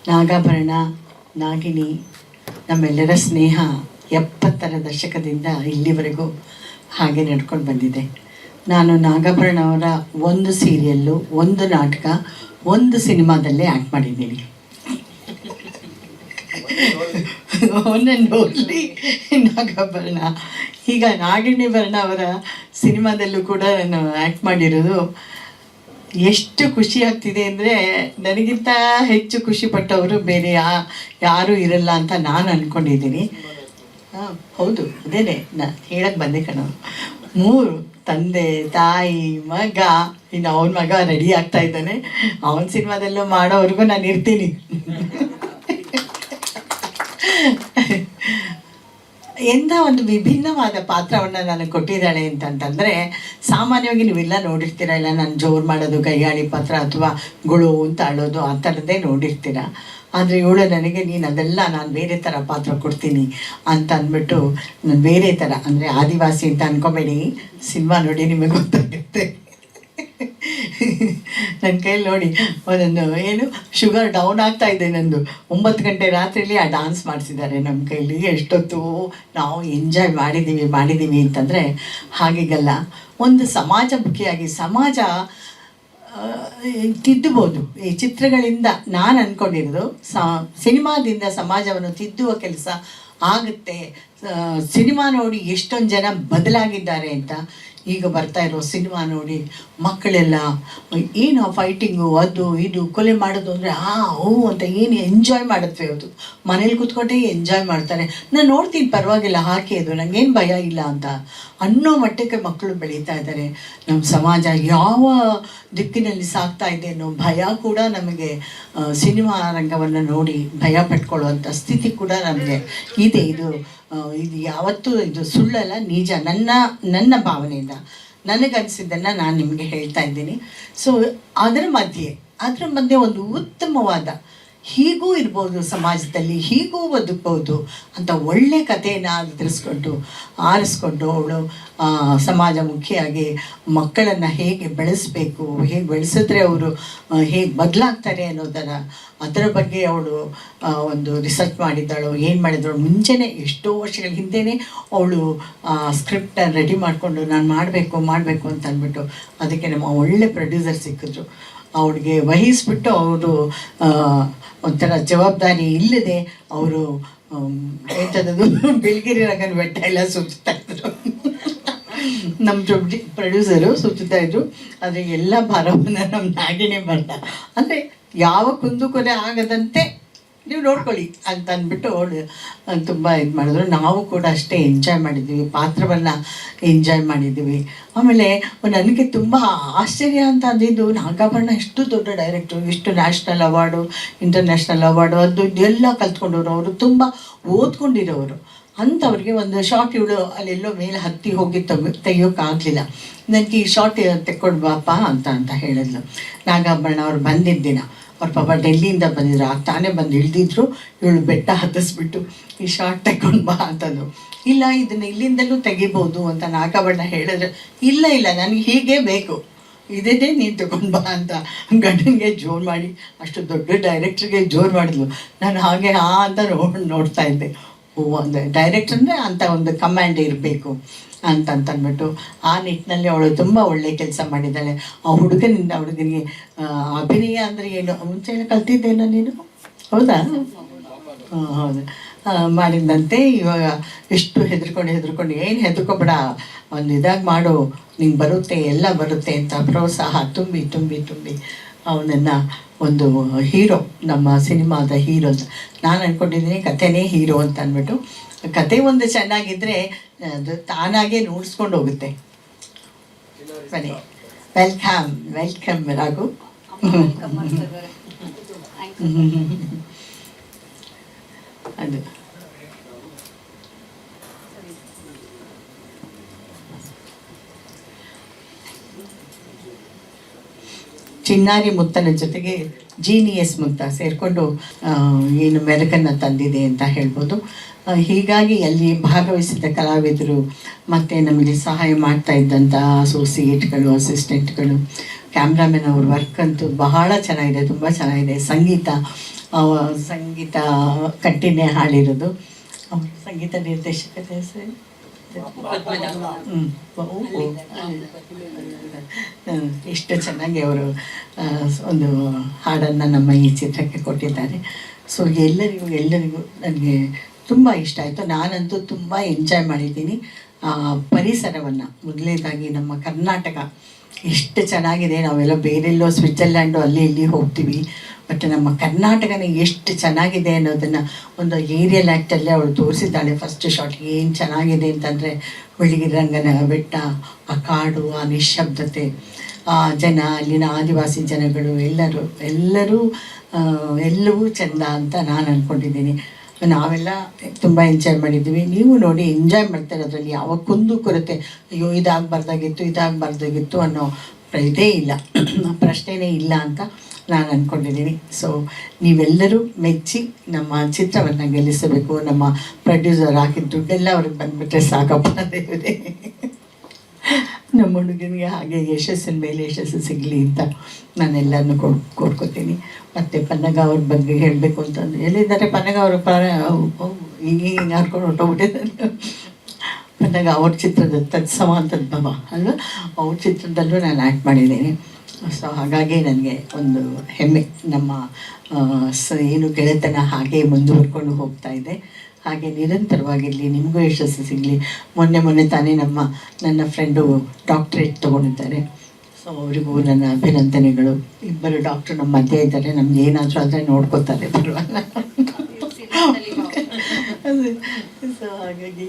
ನಾಗಾಭರಣ, ನಾಗಿನಿ, ನಮ್ಮೆಲ್ಲರ ಸ್ನೇಹ 70ರ ದಶಕದಿಂದ ಇಲ್ಲಿವರೆಗೂ ಹಾಗೆ ನಡ್ಕೊಂಡು ಬಂದಿದೆ. ನಾನು ನಾಗಾಭರಣ ಅವರ ಒಂದು ಸೀರಿಯಲ್ಲು, ಒಂದು ನಾಟಕ, ಒಂದು ಸಿನಿಮಾದಲ್ಲೇ ಆ್ಯಕ್ಟ್ ಮಾಡಿದ್ದೀನಿ. ನೋಡಲಿ ನಾಗಾಭರಣ. ಈಗ ನಾಗಿಣಿ ಭರಣ ಅವರ ಸಿನಿಮಾದಲ್ಲೂ ಕೂಡ ನಾನು ಆ್ಯಕ್ಟ್ ಮಾಡಿರೋದು ಎಷ್ಟು ಖುಷಿ ಆಗ್ತಿದೆ ಅಂದರೆ, ನನಗಿಂತ ಹೆಚ್ಚು ಖುಷಿ ಪಟ್ಟವರು ಬೇರೆ ಯಾರೂ ಇರಲ್ಲ ಅಂತ ನಾನು ಅಂದ್ಕೊಂಡಿದ್ದೀನಿ. ಹೌದು, ಅದೇನೆ ನಾನು ಹೇಳಕ್ಕೆ ಬಂದೆ ಕಣ. 3 ತಂದೆ, ತಾಯಿ, ಮಗ. ಇನ್ನು ಅವನ ಮಗ ರೆಡಿ ಆಗ್ತಾ ಇದ್ದಾನೆ. ಅವನ ಸಿನಿಮಾದಲ್ಲೂ ಮಾಡೋವರೆಗೂ ನಾನು ಇರ್ತೀನಿ. ಎಂಥ ಒಂದು ವಿಭಿನ್ನವಾದ ಪಾತ್ರವನ್ನು ನನಗೆ ಕೊಟ್ಟಿದ್ದಾಳೆ ಅಂತಂತಂದರೆ, ಸಾಮಾನ್ಯವಾಗಿ ನೀವೆಲ್ಲ ನೋಡಿರ್ತೀರ, ಇಲ್ಲ ನಾನು ಜೋರು ಮಾಡೋದು ಕೈಯಾಳಿ ಪಾತ್ರ ಅಥವಾ ಗುಳು ಅಂತ ಆಳೋದು ಆ ಥರದ್ದೇ ನೋಡಿರ್ತೀರ. ಆದರೆ ಇವಳು ನನಗೆ ನೀನು ಅದೆಲ್ಲ ನಾನು ಬೇರೆ ಥರ ಪಾತ್ರ ಕೊಡ್ತೀನಿ ಅಂತ ಅಂದ್ಬಿಟ್ಟು, ನಾನು ಬೇರೆ ಥರ ಅಂದರೆ ಆದಿವಾಸಿ ಅಂತ ಅಂದ್ಕೊಬೇಡಿ, ಸಿನಿಮಾ ನೋಡಿ ನಿಮಗೆ ಗೊತ್ತಾಗುತ್ತೆ. ನನ್ನ ಕೈಯಲ್ಲಿ ನೋಡಿ ಒಂದೊಂದು ಏನು ಶುಗರ್ ಡೌನ್ ಆಗ್ತಾ ಇದೆ ನಂದು. 9 ಗಂಟೆ ರಾತ್ರಿಲಿ ಆ ಡಾನ್ಸ್ ಮಾಡಿಸಿದ್ದಾರೆ ನಮ್ಮ ಕೈಲಿ. ಎಷ್ಟೊತ್ತು ನಾವು ಎಂಜಾಯ್ ಮಾಡಿದ್ದೀವಿ ಅಂತಂದರೆ ಹಾಗೀಗಲ್ಲ. ಒಂದು ಸಮಾಜಮುಖಿಯಾಗಿ ಸಮಾಜ ತಿದ್ದಬೋದು ಈ ಚಿತ್ರಗಳಿಂದ. ನಾನು ಅಂದ್ಕೊಂಡಿರೋದು ಸಿನಿಮಾದಿಂದ ಸಮಾಜವನ್ನು ತಿದ್ದುವ ಕೆಲಸ ಆಗುತ್ತೆ. ಸಿನಿಮಾ ನೋಡಿ ಎಷ್ಟೊಂದು ಜನ ಬದಲಾಗಿದ್ದಾರೆ ಅಂತ. ಈಗ ಬರ್ತಾ ಇರೋ ಸಿನಿಮಾ ನೋಡಿ ಮಕ್ಕಳೆಲ್ಲ ಏನು ಫೈಟಿಂಗು, ಅದು ಇದು ಕೊಲೆ ಮಾಡೋದು ಅಂದರೆ ಅಂತ ಏನು ಎಂಜಾಯ್ ಮಾಡುತ್ತವೆ. ಅದು ಮನೇಲಿ ಕೂತ್ಕೊಂಡೇ ಎಂಜಾಯ್ ಮಾಡ್ತಾರೆ. ನಾನು ನೋಡ್ತೀನಿ, ಪರವಾಗಿಲ್ಲ, ಹಾಕಿ ಅದು ನನಗೇನು ಭಯ ಇಲ್ಲ ಅಂತ ಅನ್ನೋ ಮಟ್ಟಕ್ಕೆ ಮಕ್ಕಳು ಬೆಳೀತಾ ಇದ್ದಾರೆ. ನಮ್ಮ ಸಮಾಜ ಯಾವ ದಿಕ್ಕಿನಲ್ಲಿ ಸಾಗ್ತಾ ಇದೆ ಅನ್ನೋ ಭಯ ಕೂಡ ನಮಗೆ ಸಿನಿಮಾ ರಂಗವನ್ನು ನೋಡಿ ಭಯ ಪಟ್ಕೊಳ್ಳುವಂಥ ಸ್ಥಿತಿ ಕೂಡ ನಮಗೆ ಇದೆ. ಇದು ಯಾವತ್ತೂ ಇದು ಸುಳ್ಳಲ್ಲ, ನಿಜ. ನನ್ನ ಭಾವನೆಯಿಂದ ನನಗನ್ಸಿದ್ದನ್ನು ನಾನು ನಿಮಗೆ ಹೇಳ್ತಾ ಇದ್ದೀನಿ. ಸೊ ಅದರ ಮಧ್ಯೆ ಒಂದು ಉತ್ತಮವಾದ ಹೀಗೂ ಇರ್ಬೋದು, ಸಮಾಜದಲ್ಲಿ ಹೀಗೂ ಬದುಕ್ಬೋದು ಅಂತ ಒಳ್ಳೆ ಕಥೆಯನ್ನು ಆರಿಸ್ಕೊಂಡು ಅವಳು ಸಮಾಜಮುಖಿಯಾಗಿ ಮಕ್ಕಳನ್ನು ಹೇಗೆ ಬೆಳೆಸಬೇಕು, ಹೇಗೆ ಬೆಳೆಸಿದ್ರೆ ಅವರು ಹೇಗೆ ಬದಲಾಗ್ತಾರೆ ಅದರ ಬಗ್ಗೆ ಅವಳು ಒಂದು ರಿಸರ್ಚ್ ಮಾಡಿದ್ದಾಳು. ಏನು ಮಾಡಿದಳು ಮುಂಚೆನೇ, ಎಷ್ಟೋ ವರ್ಷಗಳ ಹಿಂದೆಯೇ ಅವಳು ಸ್ಕ್ರಿಪ್ಟನ್ನು ರೆಡಿ ಮಾಡಿಕೊಂಡು ನಾನು ಮಾಡಬೇಕು ಅಂತ ಅಂದ್ಬಿಟ್ಟು ಅದಕ್ಕೆ ನಮ್ಮ ಒಳ್ಳೆ ಪ್ರೊಡ್ಯೂಸರ್ ಸಿಕ್ಕಿದ್ರು. ಅವ್ಳಿಗೆ ವಹಿಸ್ಬಿಟ್ಟು ಅವರು ಒಂಥರ ಜವಾಬ್ದಾರಿ ಇಲ್ಲದೆ ಅವರು ಎಂಥದ್ದು ಬಿಳಿಗಿರಿ ರಂಗನ ಬೆಟ್ಟ ಎಲ್ಲ ಸುತ್ತಾ ಇದ್ರು. ನಮ್ಮ ಪ್ರೊಡ್ಯೂಸರು ಸುತ್ತಾ ಇದ್ರು. ಆದರೆ ಎಲ್ಲ ಭಾರವನ್ನು ನಮ್ಮ ನಾಗಿಣಿ ಬರ್ದ. ಅಂದರೆ ಯಾವ ಕುಂದುಕೊರೆ ಆಗದಂತೆ ನೀವು ನೋಡ್ಕೊಳ್ಳಿ ಅಂತ ಅಂದ್ಬಿಟ್ಟು ಅವಳು ತುಂಬ ಇದು ಮಾಡಿದ್ರು. ನಾವು ಕೂಡ ಅಷ್ಟೇ ಎಂಜಾಯ್ ಮಾಡಿದ್ದೀವಿ, ಪಾತ್ರವನ್ನು ಎಂಜಾಯ್ ಮಾಡಿದ್ದೀವಿ. ಆಮೇಲೆ ನನಗೆ ತುಂಬ ಆಶ್ಚರ್ಯ ಅಂತ ಅಂದಿದ್ದು, ನಾಗಾಭರಣ ಎಷ್ಟು ದೊಡ್ಡ ಡೈರೆಕ್ಟ್ರು, ಇಷ್ಟು ನ್ಯಾಷನಲ್ ಅವಾರ್ಡು, ಇಂಟರ್ನ್ಯಾಷನಲ್ ಅವಾರ್ಡು, ಅದು ಇದೆಲ್ಲ ಕಲ್ತ್ಕೊಂಡವರು. ಅವರು ತುಂಬ ಓದ್ಕೊಂಡಿರೋರು. ಅಂಥವ್ರಿಗೆ ಒಂದು ಶಾರ್ಟ್ ಇವಳು ಅಲ್ಲೆಲ್ಲೋ ಮೇಲೆ ಹತ್ತಿ ಹೋಗಿ ತೆಗಿಯೋಕ್ಕಾಗಲಿಲ್ಲ. ನನಗೆ ಈ ಶಾರ್ಟ್ ತೆಕ್ಕೊಂಡು ಬಾಪ ಅಂತ ಹೇಳಿದ್ಲು. ನಾಗಾಭರಣ ಅವ್ರು ಬಂದಿದ್ದ ಅವ್ರ ಪಾಪ ಡೆಲ್ಲಿಯಿಂದ ಬಂದಿದ್ರು, ತಾನೇ ಬಂದು ಇಳಿದಿದ್ರು. ಇವಳು ಬೆಟ್ಟ ಹತ್ತಿಸ್ಬಿಟ್ಟು ಈ ಶಾರ್ಟ್ ತಗೊಂಡು ಬಾ ಅಂತಂದು. ಇಲ್ಲ, ಇದನ್ನು ಇಲ್ಲಿಂದಲೂ ತೆಗಿಬೋದು ಅಂತ ನಾಗಾಭರಣ ಹೇಳಿದ್ರೆ, ಇಲ್ಲ ನನಗೆ ಹೀಗೇ ಬೇಕು, ಇದೇ ನೀನು ತಗೊಂಡು ಬಾ ಅಂತ ಗಂಡನಿಗೆ ಜೋರು ಮಾಡಿ, ಅಷ್ಟು ದೊಡ್ಡ ಡೈರೆಕ್ಟ್ರಿಗೆ ಜೋರು ಮಾಡಿದ್ಲು. ನಾನು ಹಾಗೆ ಅಂತ ನೋಡ್ತಾ ಇದ್ದೆ. ಒಂದು ಡೈರೆಕ್ಟ್ರ್ ಅಂದರೆ ಅಂಥ ಒಂದು ಕಮ್ಯಾಂಡ್ ಇರಬೇಕು ಅಂತಂದ್ಬಿಟ್ಟು ಆ ನಿಟ್ಟಿನಲ್ಲಿ ಅವಳು ತುಂಬ ಒಳ್ಳೆ ಕೆಲಸ ಮಾಡಿದ್ದಾಳೆ. ಆ ಹುಡುಗನಿಗೆ ಅಭಿನಯ ಅಂದರೆ ಏನು ಮುಂಚೆ ಕಲ್ತಿದ್ದೇನೋ ನೀನು, ಹೌದಾ? ಹೌದು, ಮಾಡಿದಂತೆ. ಇವಾಗ ಎಷ್ಟು ಹೆದರ್ಕೊಂಡು ಏನು ಹೆದರ್ಕೊಬೇಡ, ಒಂದು ಇದಾಗಿ ಮಾಡು, ನಿಂಗೆ ಬರುತ್ತೆ, ಎಲ್ಲ ಬರುತ್ತೆ ಅಂತ ಪ್ರೋತ್ಸಾಹ ತುಂಬಿ ಅವನನ್ನು ಒಂದು ಹೀರೋ, ನಮ್ಮ ಸಿನಿಮಾದ ಹೀರೋ ಅಂತ ನಾನು ಅಂದ್ಕೊಂಡಿದ್ದೀನಿ. ಕಥೆನೇ ಹೀರೋ ಅಂತ ಅಂದ್ಬಿಟ್ಟು, ಕತೆ ಒಂದು ಚೆನ್ನಾಗಿದ್ದರೆ ಅದು ತಾನಾಗೇ ನೋಡಿಸ್ಕೊಂಡು ಹೋಗುತ್ತೆ. ಬನ್ನಿ, ವೆಲ್ಕಮ್ ರಾಘು. ಅದು ಚಿನ್ನಾರಿ ಮುತ್ತನ ಜೊತೆಗೆ ಜೀನಿಯಸ್ ಮುತ್ತ ಸೇರಿಕೊಂಡು ಏನು ಮೆರಕನ್ನು ತಂದಿದೆ ಅಂತ ಹೇಳ್ಬೋದು. ಹೀಗಾಗಿ ಅಲ್ಲಿ ಭಾಗವಹಿಸಿದ ಕಲಾವಿದರು ಮತ್ತು ನಮಗೆ ಸಹಾಯ ಮಾಡ್ತಾ ಇದ್ದಂಥ ಅಸೋಸಿಯೇಟ್ಗಳು, ಅಸಿಸ್ಟೆಂಟ್ಗಳು, ಕ್ಯಾಮ್ರಾಮನ್ ಅವ್ರ ವರ್ಕ್ ಅಂತೂ ಬಹಳ ಚೆನ್ನಾಗಿದೆ, ತುಂಬ ಚೆನ್ನಾಗಿದೆ. ಸಂಗೀತ ಕಟ್ಟಿನೇ ಹಾಡಿರೋದು. ಅವ್ರ ಸಂಗೀತ ನಿರ್ದೇಶಕತೆ ಹೆಸರು ಎಷ್ಟು ಚೆನ್ನಾಗಿ ಅವರು ಒಂದು ಹಾಡನ್ನು ನಮ್ಮ ಈ ಚಿತ್ರಕ್ಕೆ ಕೊಟ್ಟಿದ್ದಾರೆ. ಸೊ ಎಲ್ಲರಿಗೂ ನನಗೆ ತುಂಬ ಇಷ್ಟ ಆಯಿತು. ನಾನಂತೂ ತುಂಬ ಎಂಜಾಯ್ ಮಾಡಿದ್ದೀನಿ. ಪರಿಸರವನ್ನು ಮೊದಲನೇದಾಗಿ ನಮ್ಮ ಕರ್ನಾಟಕ ಎಷ್ಟು ಚೆನ್ನಾಗಿದೆ. ನಾವೆಲ್ಲ ಬೇರೆಲ್ಲೋ ಸ್ವಿಟ್ಜರ್ಲ್ಯಾಂಡು ಅಲ್ಲಿ ಇಲ್ಲಿ ಹೋಗ್ತೀವಿ, ಬಟ್ ನಮ್ಮ ಕರ್ನಾಟಕನೇ ಎಷ್ಟು ಚೆನ್ನಾಗಿದೆ ಅನ್ನೋದನ್ನು ಒಂದು ಏರಿಯಲ್ ಆ್ಯಕ್ಟಲ್ಲೇ ಅವಳು ತೋರಿಸಿದ್ದಾಳೆ. ಫಸ್ಟ್ ಶಾಟ್ ಏನು ಚೆನ್ನಾಗಿದೆ ಅಂತಂದರೆ ರಂಗನ ಬೆಟ್ಟ, ಆ ಕಾಡು, ಆ ನಿಶ್ಶಬ್ದತೆ, ಆ ಜನ, ಅಲ್ಲಿನ ಆದಿವಾಸಿ ಜನಗಳು ಎಲ್ಲವೂ ಚೆಂದ ಅಂತ ನಾನು ಅಂದ್ಕೊಂಡಿದ್ದೀನಿ. ನಾವೆಲ್ಲ ತುಂಬ ಎಂಜಾಯ್ ಮಾಡಿದ್ದೀವಿ. ನೀವು ನೋಡಿ ಎಂಜಾಯ್ ಮಾಡ್ತಾರೆ. ಅದರಲ್ಲಿ ಯಾವ ಕುಂದು ಕೊರತೆ ಅಯ್ಯೋ ಇದಾಗಬಾರ್ದಾಗಿತ್ತು ಅನ್ನೋ ಇದೇ ಇಲ್ಲ, ಪ್ರಶ್ನೆನೇ ಇಲ್ಲ ಅಂತ ನಾನು ಅಂದ್ಕೊಂಡಿದ್ದೀನಿ. ಸೊ ನೀವೆಲ್ಲರೂ ಮೆಚ್ಚಿ ನಮ್ಮ ಚಿತ್ರವನ್ನು ಗೆಲ್ಲಿಸಬೇಕು. ನಮ್ಮ ಪ್ರೊಡ್ಯೂಸರ್ ಹಾಕಿದ ದುಡ್ಡೆಲ್ಲ ಅವ್ರಿಗೆ ಬಂದುಬಿಟ್ರೆ ಸಾಕಪ್ಪ ದೇವರೇ. ನಮ್ಮ ಹುಡುಗನಿಗೆ ಹಾಗೆ ಯಶಸ್ಸಿನ ಮೇಲೆ ಯಶಸ್ಸು ಸಿಗಲಿ ಅಂತ ನಾನೆಲ್ಲರನ್ನು ಕೋರ್ಕೋತೀನಿ. ಮತ್ತು ಪನ್ನಗ ಅವ್ರ ಬಗ್ಗೆ ಹೇಳಬೇಕು ಅಂತಂದು ಎಲ್ಲಿದ್ದಾರೆ ಪನ್ನಗ ಅವರು ಹಿಂಗೆ ಹಾರ್ಕೊಂಡು ಹೊಟ್ಟೋಗ್ಬಿಟ್ಟಿದ್ದಾರೆ. ಪನ್ನಗ ಅವ್ರ ಚಿತ್ರದ ತತ್ಸಮಾಂತದ್ಭವ ಅಲ್ವಾ, ಅವ್ರ ಚಿತ್ರದಲ್ಲೂ ನಾನು ಆ್ಯಕ್ಟ್ ಮಾಡಿದ್ದೀನಿ. ಸೊ ಹಾಗಾಗಿ ನನಗೆ ಒಂದು ಹೆಮ್ಮೆ. ನಮ್ಮ ಏನು ಗೆಳೆತನ ಹಾಗೆ ಮುಂದುವರ್ಕೊಂಡು ಹೋಗ್ತಾ ಇದೆ, ಹಾಗೆ ನಿರಂತರವಾಗಿರಲಿ, ನಿಮಗೂ ಯಶಸ್ಸು ಸಿಗಲಿ. ಮೊನ್ನೆ ತಾನೇ ನನ್ನ ಫ್ರೆಂಡು ಡಾಕ್ಟ್ರೇಟ್ ತೊಗೊಂಡಿದ್ದಾರೆ. ಸೊ ಅವರಿಗೂ ನನ್ನ ಅಭಿನಂದನೆಗಳು. ಇಬ್ಬರು ಡಾಕ್ಟ್ರು ನಮ್ಮ ಮಧ್ಯೆ ಇದ್ದಾರೆ, ನಮ್ಗೆ ಏನಾದರೂ ಆದರೆ ನೋಡ್ಕೋತಾರೆ, ಬರುವಲ್ಲ. ಸೊ ಹಾಗಾಗಿ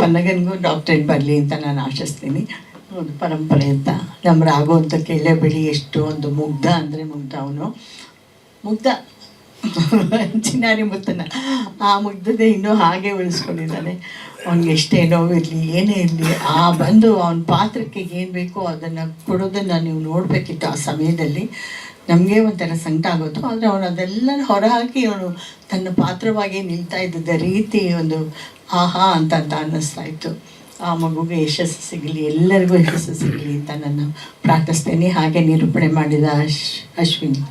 ಪನ್ನಗನಿಗೂ ಡಾಕ್ಟ್ರೇಟ್ ಬರಲಿ ಅಂತ ನಾನು ಆಶಿಸ್ತೀನಿ. ಒಂದು ಪರಂಪರೆ ಅಂತ ನಮ್ಮ ರಾಘು ಅಂತ ಕೇಳಲೇಬೇಡಿ, ಎಷ್ಟು ಒಂದು ಮುಗ್ಧ ಅಂದರೆ ಮುಗ್ಧ ಚಿನ್ನಾರಿ ಮುತ್ತನ ಆ ಮುಗ್ಧತೆ ಇನ್ನೂ ಹಾಗೆ ಉಳಿಸ್ಕೊಂಡಿದ್ದಾನೆ. ಅವ್ನಿಗೆ ಎಷ್ಟೇ ನೋವಿರಲಿ ಏನೇ ಇರಲಿ, ಬಂದು ಅವನ ಪಾತ್ರಕ್ಕೆ ಏನು ಬೇಕೋ ಅದನ್ನು ಕೊಡೋದನ್ನು ನೀವು ನೋಡಬೇಕಿತ್ತು. ಆ ಸಮಯದಲ್ಲಿ ನಮಗೆ ಒಂಥರ ಸಂಕಟ ಆಗೋದು, ಆದರೆ ಅವನು ಅದೆಲ್ಲ ಹೊರಹಾಕಿ ಅವನು ತನ್ನ ಪಾತ್ರವಾಗಿ ನಿಲ್ತಾ ಇದ್ದ ರೀತಿ ಒಂದು ಆಹಾ ಅಂತ ಅನ್ನಿಸ್ತಾ ಇತ್ತು. ಆ ಮಗುಗೆ ಯಶಸ್ಸು ಸಿಗಲಿ, ಎಲ್ಲರಿಗೂ ಯಶಸ್ಸು ಸಿಗಲಿ ಅಂತ ನಾನು ಪ್ರಾರ್ಥಿಸ್ತೇನೆ. ಹಾಗೆ ನಿರೂಪಣೆ ಮಾಡಿದ ಅಶ್ವಿನಿ,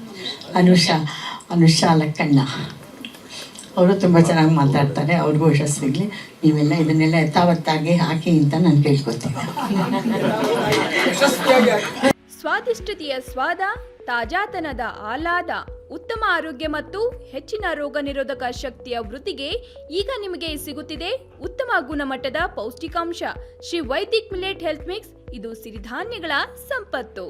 ಅನುಷಾ ಲಕ್ಕಣ್ಣ ಅವರು ತುಂಬ ಚೆನ್ನಾಗಿ ಮಾತಾಡ್ತಾರೆ, ಅವ್ರಿಗೂ ಯಶಸ್ಸು ಸಿಗಲಿ. ನೀವೆಲ್ಲ ಇದನ್ನೆಲ್ಲ ಯಥಾವತ್ತಾಗಿ ಹಾಕಿ ಅಂತ ನಾನು ಕೇಳ್ಕೊತೀನಿ. ಸ್ವಾದಿಷ್ಟತೆಯ ಸ್ವಾದ, ತಾಜಾತನದ ಆಹ್ಲಾದ, ಉತ್ತಮ ಆರೋಗ್ಯ ಮತ್ತು ಹೆಚ್ಚಿನ ರೋಗ ನಿರೋಧಕ ಶಕ್ತಿಯ ವೃದ್ಧಿಗೆ ಈಗ ನಿಮಗೆ ಸಿಗುತ್ತಿದೆ ಉತ್ತಮ ಗುಣಮಟ್ಟದ ಪೌಷ್ಟಿಕಾಂಶ. Shri Vaidik millet health mix, ಇದು ಸಿರಿಧಾನ್ಯಗಳ ಸಂಪತ್ತು.